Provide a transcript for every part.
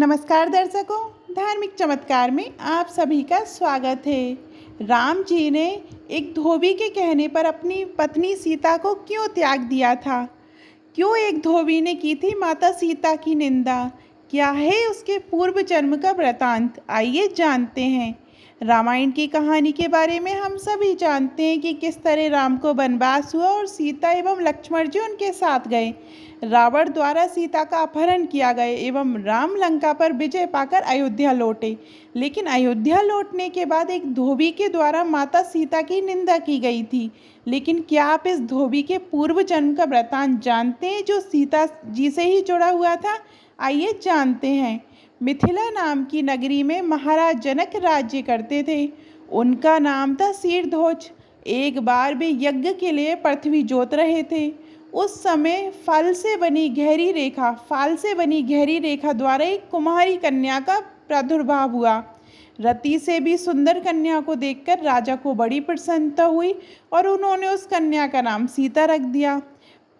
नमस्कार दर्शकों, धार्मिक चमत्कार में आप सभी का स्वागत है। राम जी ने एक धोबी के कहने पर अपनी पत्नी सीता को क्यों त्याग दिया था? क्यों एक धोबी ने की थी माता सीता की निंदा? क्या है उसके पूर्व जन्म का वृतांत? आइए जानते हैं। रामायण की कहानी के बारे में हम सभी जानते हैं कि किस तरह राम को वनवास हुआ और सीता एवं लक्ष्मण जी उनके साथ गए। रावण द्वारा सीता का अपहरण किया गया एवं राम लंका पर विजय पाकर अयोध्या लौटे। लेकिन अयोध्या लौटने के बाद एक धोबी के द्वारा माता सीता की निंदा की गई थी। लेकिन क्या आप इस धोबी के पूर्व जन्म का वृतांत जानते हैं जो सीता जी से ही जुड़ा हुआ था? आइए जानते हैं। मिथिला नाम की नगरी में महाराज जनक राज्य करते थे। उनका नाम था शीरध्वज। एक बार वे यज्ञ के लिए पृथ्वी जोत रहे थे। उस समय फाल से बनी गहरी रेखा द्वारा एक कुमारी कन्या का प्रादुर्भाव हुआ। रति से भी सुंदर कन्या को देखकर राजा को बड़ी प्रसन्नता हुई और उन्होंने उस कन्या का नाम सीता रख दिया।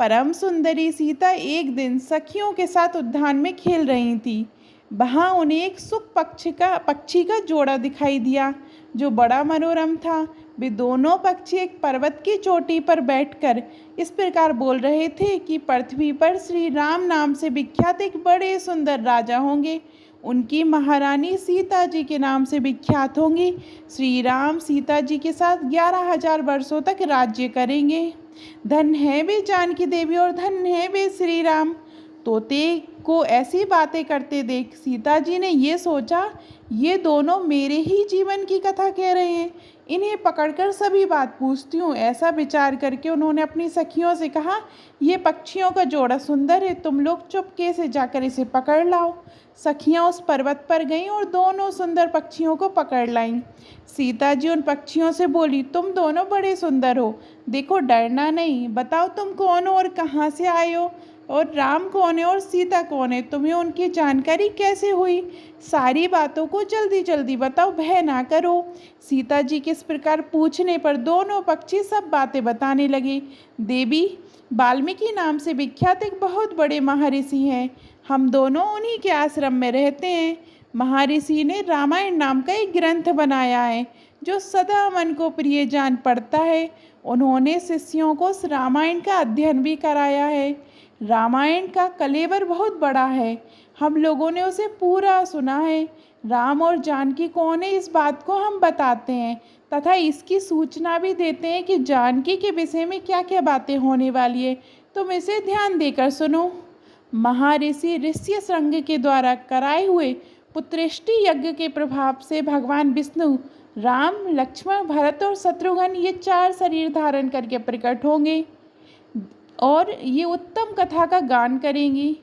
परम सुंदरी सीता एक दिन सखियों के साथ उद्यान में खेल रही थी। वहाँ उन्हें एक सुख पक्षी का जोड़ा दिखाई दिया जो बड़ा मनोरम था। वे दोनों पक्षी एक पर्वत की चोटी पर बैठकर इस प्रकार बोल रहे थे कि पृथ्वी पर श्री राम नाम से विख्यात एक बड़े सुंदर राजा होंगे। उनकी महारानी सीता जी के नाम से विख्यात होंगी। श्री राम सीता जी के साथ 11,000 वर्षों तक राज्य करेंगे। धन है वे जानकी देवी और धन है वे श्री राम। तोते को ऐसी बातें करते देख सीता जी ने ये सोचा, ये दोनों मेरे ही जीवन की कथा कह रहे हैं, इन्हें पकड़कर सभी बात पूछती हूँ। ऐसा विचार करके उन्होंने अपनी सखियों से कहा, ये पक्षियों का जोड़ा सुंदर है, तुम लोग चुपके से जाकर इसे पकड़ लाओ। सखियाँ उस पर्वत पर गईं और दोनों सुंदर पक्षियों को पकड़ लाईं। सीता जी उन पक्षियों से बोली, तुम दोनों बड़े सुंदर हो, देखो डरना नहीं। बताओ तुम कौन हो और कहाँ से आए हो, और राम कौन है और सीता कौन है, तुम्हें उनकी जानकारी कैसे हुई? सारी बातों को जल्दी जल्दी बताओ, भय ना करो। सीता जी के इस प्रकार पूछने पर दोनों पक्षी सब बातें बताने लगे। देवी, वाल्मीकि नाम से विख्यात एक बहुत बड़े महर्षि हैं। हम दोनों उन्हीं के आश्रम में रहते हैं। महर्षि ने रामायण नाम का एक ग्रंथ बनाया है जो सदा मन को प्रिय जान पड़ता है। उन्होंने शिष्यों को इस रामायण का अध्ययन भी कराया है। रामायण का कलेवर बहुत बड़ा है, हम लोगों ने उसे पूरा सुना है। राम और जानकी कौन है इस बात को हम बताते हैं तथा इसकी सूचना भी देते हैं कि जानकी के विषय में क्या क्या बातें होने वाली है। तुम इसे ध्यान देकर सुनो। महर्षि ऋष्यशृंग के द्वारा कराए हुए पुत्रेष्टि यज्ञ के प्रभाव से भगवान विष्णु राम, लक्ष्मण, भरत और शत्रुघ्न ये 4 शरीर धारण करके प्रकट होंगे और ये उत्तम कथा का गान करेंगी।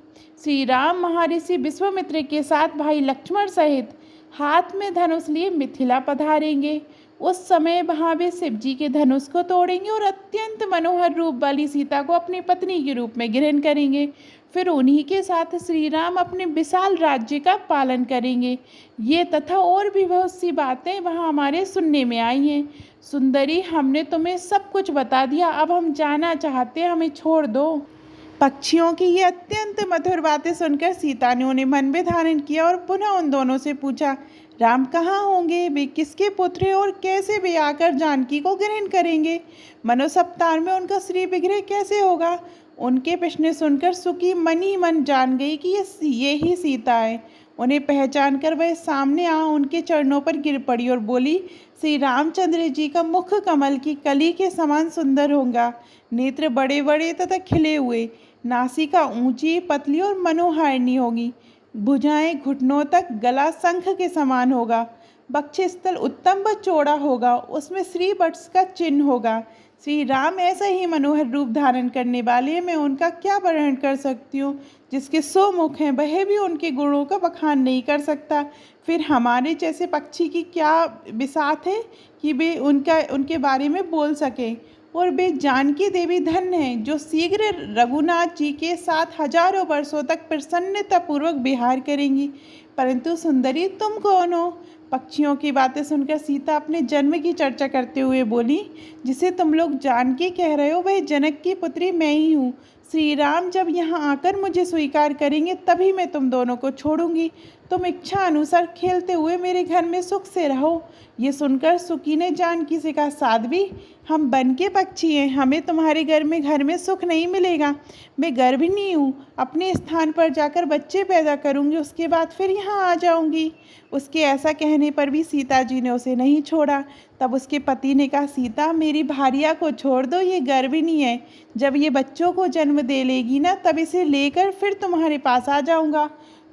श्री राम महर्षि विश्वामित्र के साथ भाई लक्ष्मण सहित हाथ में धनुष लिए मिथिला पधारेंगे। उस समय वहाँ वे शिव जी के धनुष को तोड़ेंगे और अत्यंत मनोहर रूप वाली सीता को अपनी पत्नी के रूप में ग्रहण करेंगे। फिर उन्हीं के साथ श्री राम अपने विशाल राज्य का पालन करेंगे। ये तथा और भी बहुत सी बातें वहाँ हमारे सुनने में आई हैं। सुंदरी, हमने तुम्हें सब कुछ बता दिया, अब हम जाना चाहते हैं, हमें छोड़ दो। पक्षियों की ये अत्यंत मधुर बातें सुनकर सीता ने उन्हें मन में धारण किया और पुनः उन दोनों से पूछा, राम कहाँ होंगे, वे किसके पुत्र हैं और कैसे वे आकर जानकी को ग्रहण करेंगे? मनोसप्ताह में उनका श्री विग्रह कैसे होगा? उनके प्रश्न सुनकर सुखी मन ही मन जान गई कि ये ही सीता है। उन्हें पहचान कर वह सामने आ उनके चरणों पर गिर पड़ी और बोली, श्री रामचंद्र जी का मुख कमल की कली के समान सुंदर होगा, नेत्र बड़े बड़े तथा खिले हुए, नासिका ऊंची पतली और मनोहारिणी होगी, भुजाएं घुटनों तक, गला शंख के समान होगा, वक्षस्थल उत्तम व चौड़ा होगा, उसमें श्री वत्स का चिन्ह होगा। श्री राम ऐसा ही मनोहर रूप धारण करने वाले हैं, मैं उनका क्या वर्णन कर सकती हूँ? जिसके 100 मुख हैं वह भी उनके गुणों का बखान नहीं कर सकता। फिर हमारे जैसे पक्षी की क्या बिसात है कि वे उनके बारे में बोल सकें। और वे जानकी देवी धन्य हैं जो शीघ्र रघुनाथ जी के साथ हजारों वर्षों तक प्रसन्नतापूर्वक विहार करेंगी। परंतु सुंदरी, तुम कौन हो? पक्षियों की बातें सुनकर सीता अपने जन्म की चर्चा करते हुए बोली, जिसे तुम लोग जानकी कह रहे हो वह जनक की पुत्री मैं ही हूँ। श्री राम जब यहाँ आकर मुझे स्वीकार करेंगे तभी मैं तुम दोनों को छोड़ूंगी। तुम इच्छा अनुसार खेलते हुए मेरे घर में सुख से रहो। ये सुनकर सुकी ने जानकी से कहा, साध्वी, हम वन के पक्षी हैं, हमें तुम्हारे घर में सुख नहीं मिलेगा। मैं गर्भिणी हूँ, अपने स्थान पर जाकर बच्चे पैदा करूँगी, उसके बाद फिर यहाँ आ जाऊँगी। उसके ऐसा कहने पर भी सीता जी ने उसे नहीं छोड़ा। तब उसके पति ने कहा, सीता, मेरी भार्या को छोड़ दो, ये गर्भिणी है। जब ये बच्चों को जन्म दे लेगी ना, तब इसे लेकर फिर तुम्हारे पास आ जाऊँगा।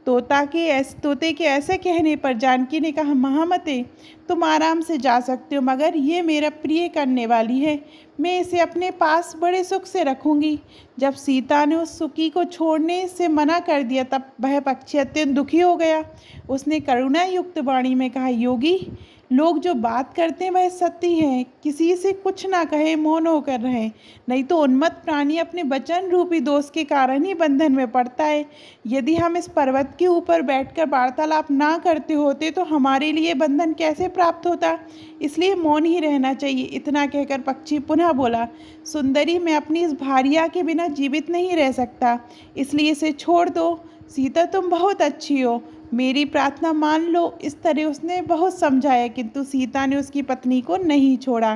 तोते के ऐसे कहने पर जानकी ने कहा, महामते, तुम आराम से जा सकते हो, मगर ये मेरा प्रिय करने वाली है, मैं इसे अपने पास बड़े सुख से रखूँगी। जब सीता ने उस सुकी को छोड़ने से मना कर दिया तब वह पक्षी अत्यंत दुखी हो गया। उसने करुणा युक्त वाणी में कहा, योगी, लोग जो बात करते हैं वह सत्य है, किसी से कुछ ना कहे, मौन होकर रहे, नहीं तो उन्मत्त प्राणी अपने वचन रूपी दोष के कारण ही बंधन में पड़ता है। यदि हम इस पर्वत के ऊपर बैठकर वार्तालाप ना करते होते तो हमारे लिए बंधन कैसे प्राप्त होता, इसलिए मौन ही रहना चाहिए। इतना कहकर पक्षी पुनः बोला, सुंदरी, मैं अपनी इस भार्या के बिना जीवित नहीं रह सकता, इसलिए इसे छोड़ दो। सीता, तुम बहुत अच्छी हो, मेरी प्रार्थना मान लो। इस तरह उसने बहुत समझाया, किंतु सीता ने उसकी पत्नी को नहीं छोड़ा।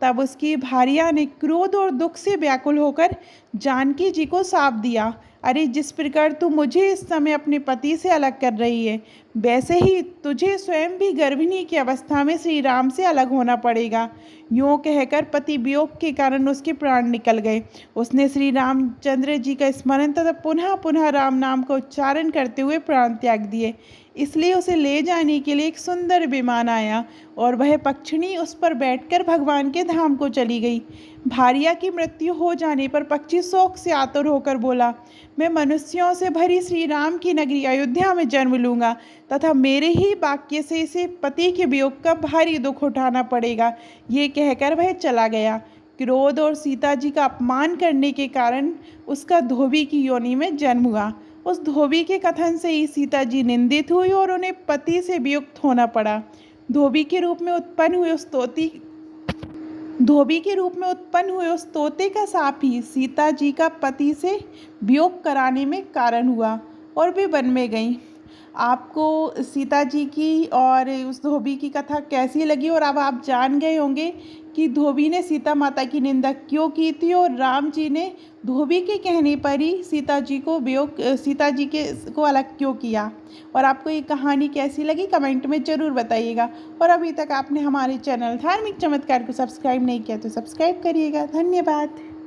तब उसकी भार्या ने क्रोध और दुख से व्याकुल होकर जानकी जी को शाप दिया, अरे, जिस प्रकार तू मुझे इस समय अपने पति से अलग कर रही है, वैसे ही तुझे स्वयं भी गर्भिणी की अवस्था में श्री राम से अलग होना पड़ेगा। यूँ कहकर पति वियोग के कारण उसके प्राण निकल गए। उसने श्री रामचंद्र जी का स्मरण तथा पुनः पुनः राम नाम का उच्चारण करते हुए प्राण त्याग दिए। इसलिए उसे ले जाने के लिए एक सुंदर विमान आया और वह पक्षिणी उस पर बैठकर भगवान के धाम को चली गई। भार्या की मृत्यु हो जाने पर पक्षी शोक से आतुर होकर बोला, मैं मनुष्यों से भरी श्री राम की नगरी अयोध्या में जन्म लूँगा तथा मेरे ही वाक्य से इसे पति के वियोग का भारी दुख उठाना पड़ेगा। ये कहकर वह चला गया। क्रोध और सीता जी का अपमान करने के कारण उसका धोबी की योनि में जन्म हुआ। उस धोबी के कथन से ही सीता जी निंदित हुई और उन्हें पति से वियुक्त होना पड़ा। धोबी के रूप में उत्पन्न हुए उस तोते का शाप ही सीता जी का पति से वियोग कराने में कारण हुआ और वे वन में गईं। आपको सीता जी की और उस धोबी की कथा कैसी लगी, और अब आप जान गए होंगे कि धोबी ने सीता माता की निंदा क्यों की थी और राम जी ने धोबी के कहने पर ही सीता जी को अलग क्यों किया। और आपको ये कहानी कैसी लगी कमेंट में ज़रूर बताइएगा। और अभी तक आपने हमारे चैनल धार्मिक चमत्कार को सब्सक्राइब नहीं किया तो सब्सक्राइब करिएगा। धन्यवाद।